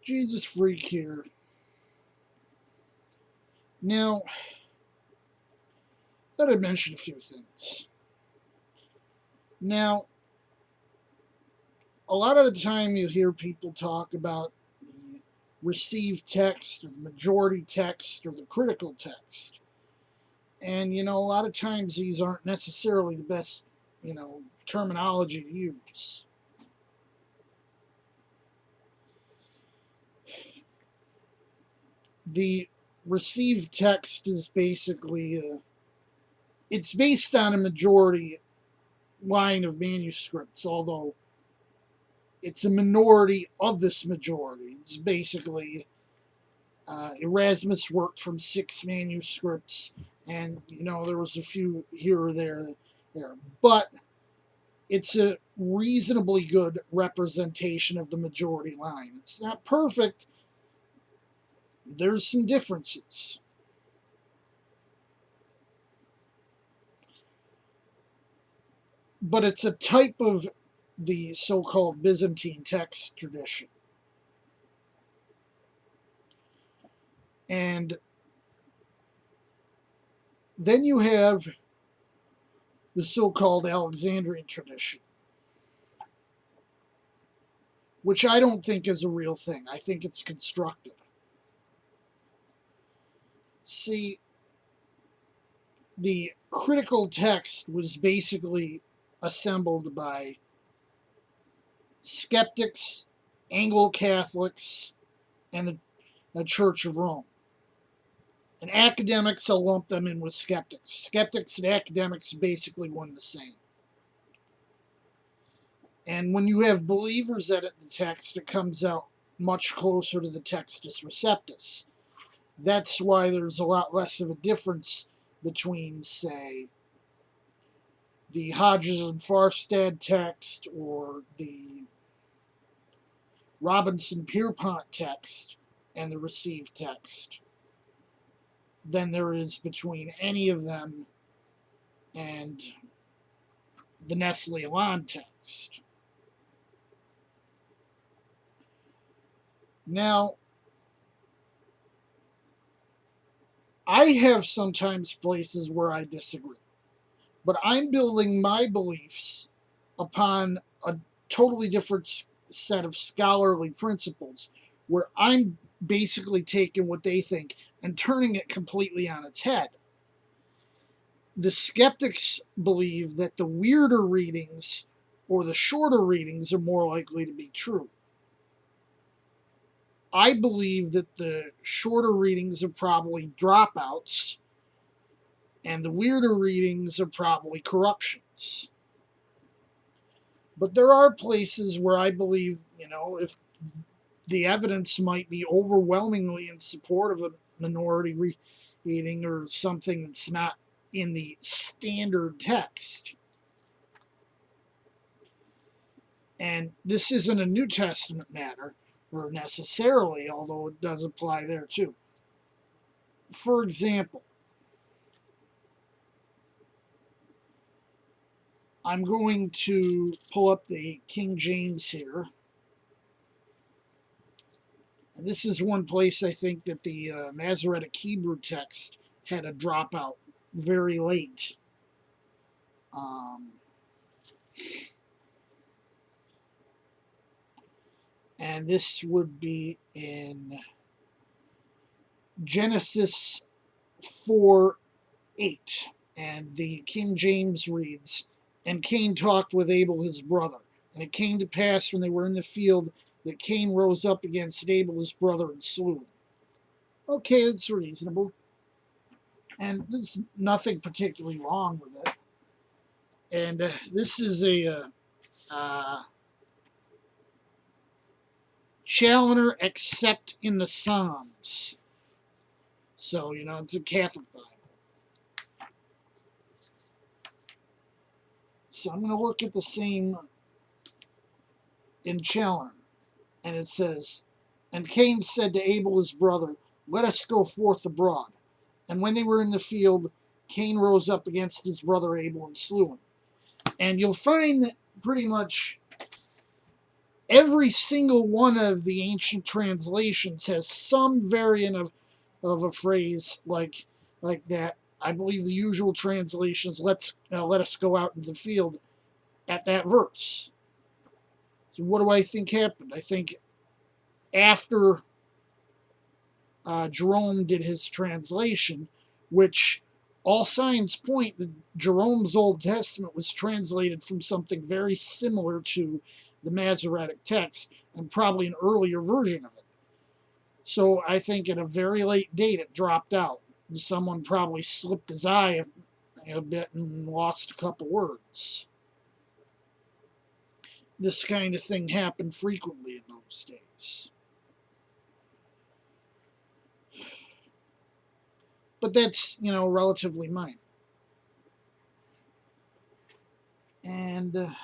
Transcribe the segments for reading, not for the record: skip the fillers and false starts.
Jesus freak here. Now, I thought I'd mention a few things. Now, a lot of the time you hear people talk about the received text or the majority text or the critical text. And, a lot of times these aren't necessarily the best, terminology to use. The received text is basically, it's based on a majority line of manuscripts, although it's a minority of this majority. It's basically Erasmus worked from 6 manuscripts, and there was a few here or there, but it's a reasonably good representation of the majority line. It's not perfect. There's some differences. But it's a type of the so-called Byzantine text tradition. And then you have the so-called Alexandrian tradition, which I don't think is a real thing. I think it's constructed. See, the critical text was basically assembled by skeptics, Anglo-Catholics, and the Church of Rome. And academics, I'll lump them in with skeptics. Skeptics and academics are basically one and the same. And when you have believers edit the text, it comes out much closer to the Textus Receptus. That's why there's a lot less of a difference between, say, the Hodges and Farstad text or the Robinson-Pierpont text and the received text than there is between any of them and the Nestle-Aland text. Now, I have sometimes places where I disagree, but I'm building my beliefs upon a totally different set of scholarly principles where I'm basically taking what they think and turning it completely on its head. The skeptics believe that the weirder readings or the shorter readings are more likely to be true. I believe that the shorter readings are probably dropouts and the weirder readings are probably corruptions. But there are places where I believe, if the evidence might be overwhelmingly in support of a minority reading or something that's not in the standard text. And this isn't a New Testament matter, or necessarily, although it does apply there too. For example, I'm going to pull up the King James here. And this is one place I think that the Masoretic Hebrew text had a dropout very late. And this would be in Genesis 4:8. And the King James reads, "And Cain talked with Abel his brother. And it came to pass when they were in the field that Cain rose up against Abel his brother and slew him." Okay, it's reasonable. And there's nothing particularly wrong with it. And this is a Challoner except in the Psalms. So, it's a Catholic Bible. So I'm going to look at the same in Challoner. And it says, "And Cain said to Abel his brother, Let us go forth abroad. And when they were in the field, Cain rose up against his brother Abel and slew him." And you'll find that pretty much every single one of the ancient translations has some variant of a phrase like that. I believe the usual translations let us go out into the field at that verse. So what do I think happened? I think after Jerome did his translation, which all signs point that Jerome's Old Testament was translated from something very similar to the Masoretic text and probably an earlier version of it. So I think at a very late date it dropped out. Someone probably slipped his eye a bit and lost a couple words. This kind of thing happened frequently in those days. But that's, relatively minor. And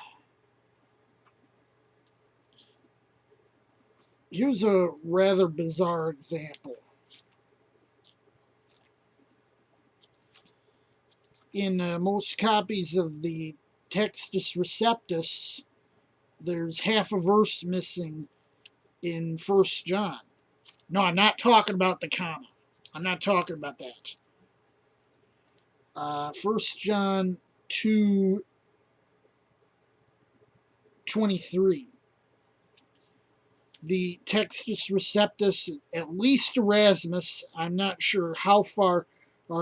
here's a rather bizarre example. In most copies of the Textus Receptus, there's half a verse missing in 1 John. No, I'm not talking about the comma. I'm not talking about that. 1 John 2:23. The Textus Receptus, at least Erasmus, I'm not sure how far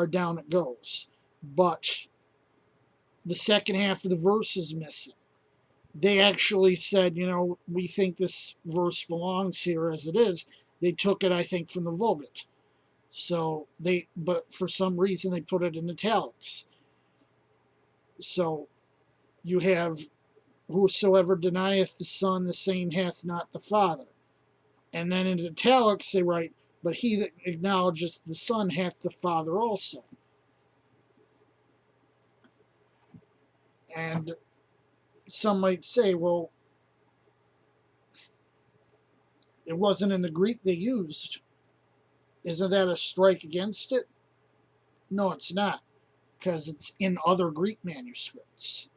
down it goes, but the second half of the verse is missing. They actually said, we think this verse belongs here as it is. They took it, I think, from the Vulgate. But for some reason they put it in italics. So you have, whosoever denieth the Son, the same hath not the Father. And then in italics they write, but he that acknowledgeth the Son hath the Father also. And some might say, well, it wasn't in the Greek they used. Isn't that a strike against it? No, it's not, because it's in other Greek manuscripts.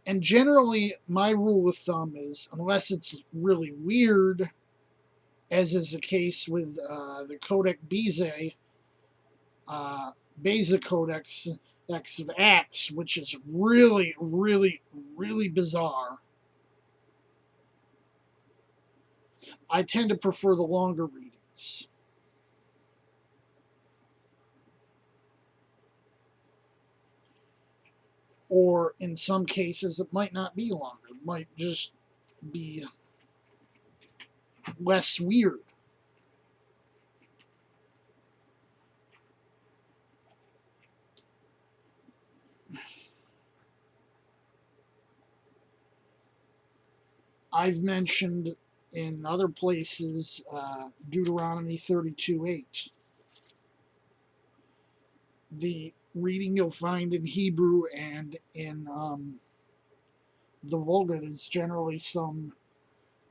And generally, my rule of thumb is, unless it's really weird, as is the case with the Codex Beza Codex of Acts, which is really, really, really bizarre, I tend to prefer the longer readings. Or in some cases, it might not be longer. It might just be less weird. I've mentioned in other places Deuteronomy 32:8. The reading you'll find in Hebrew and in the Vulgate is generally some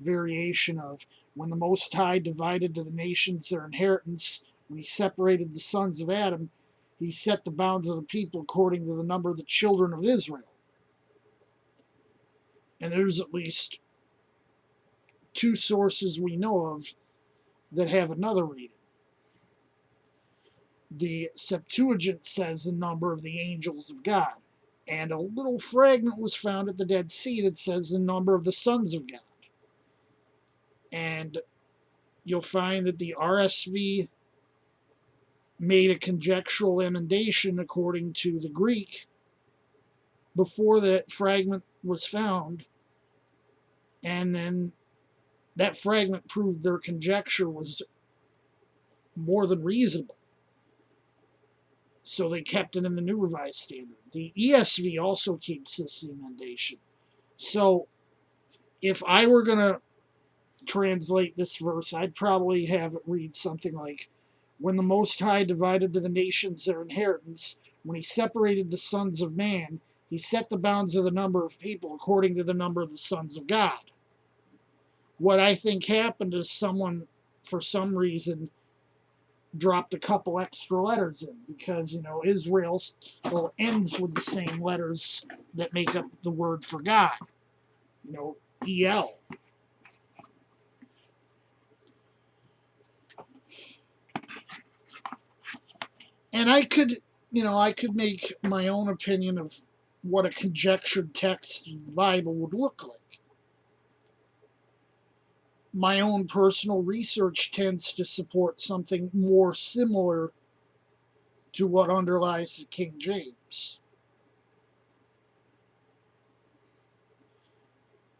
variation of, when the Most High divided to the nations their inheritance, when he separated the sons of Adam, he set the bounds of the people according to the number of the children of Israel. And there's at least two sources we know of that have another reading. The Septuagint says the number of the angels of God, and a little fragment was found at the Dead Sea that says the number of the sons of God. And you'll find that the RSV made a conjectural emendation according to the Greek before that fragment was found, and then that fragment proved their conjecture was more than reasonable. So they kept it in the New Revised Standard. The ESV also keeps this emendation. So if I were going to translate this verse, I'd probably have it read something like, when the Most High divided to the nations their inheritance, when he separated the sons of man, he set the bounds of the number of people according to the number of the sons of God. What I think happened is someone, for some reason, dropped a couple extra letters in because, Israel ends with the same letters that make up the word for God, EL. And I could make my own opinion of what a conjectured text of the Bible would look like. My own personal research tends to support something more similar to what underlies the King James.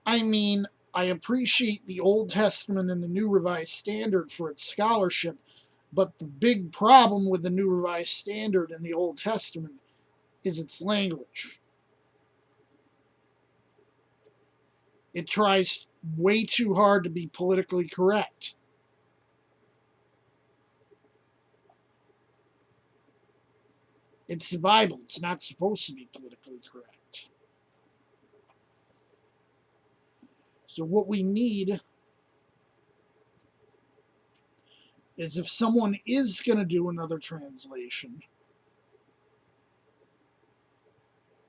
I mean, I appreciate the Old Testament and the New Revised Standard for its scholarship, but the big problem with the New Revised Standard and the Old Testament is its language. It tries way too hard to be politically correct. It's the Bible. It's not supposed to be politically correct. So what we need is, if someone is going to do another translation,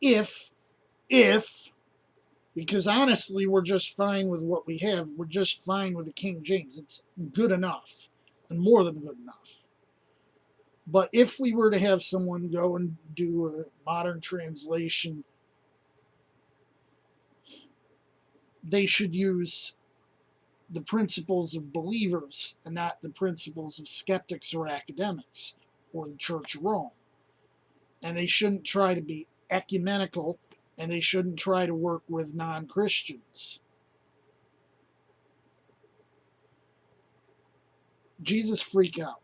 if, because honestly, we're just fine with what we have. We're just fine with the King James. It's good enough, and more than good enough. But if we were to have someone go and do a modern translation, they should use the principles of believers and not the principles of skeptics or academics or the Church of Rome. And they shouldn't try to be ecumenical, and they shouldn't try to work with non-Christians. Jesus freak out.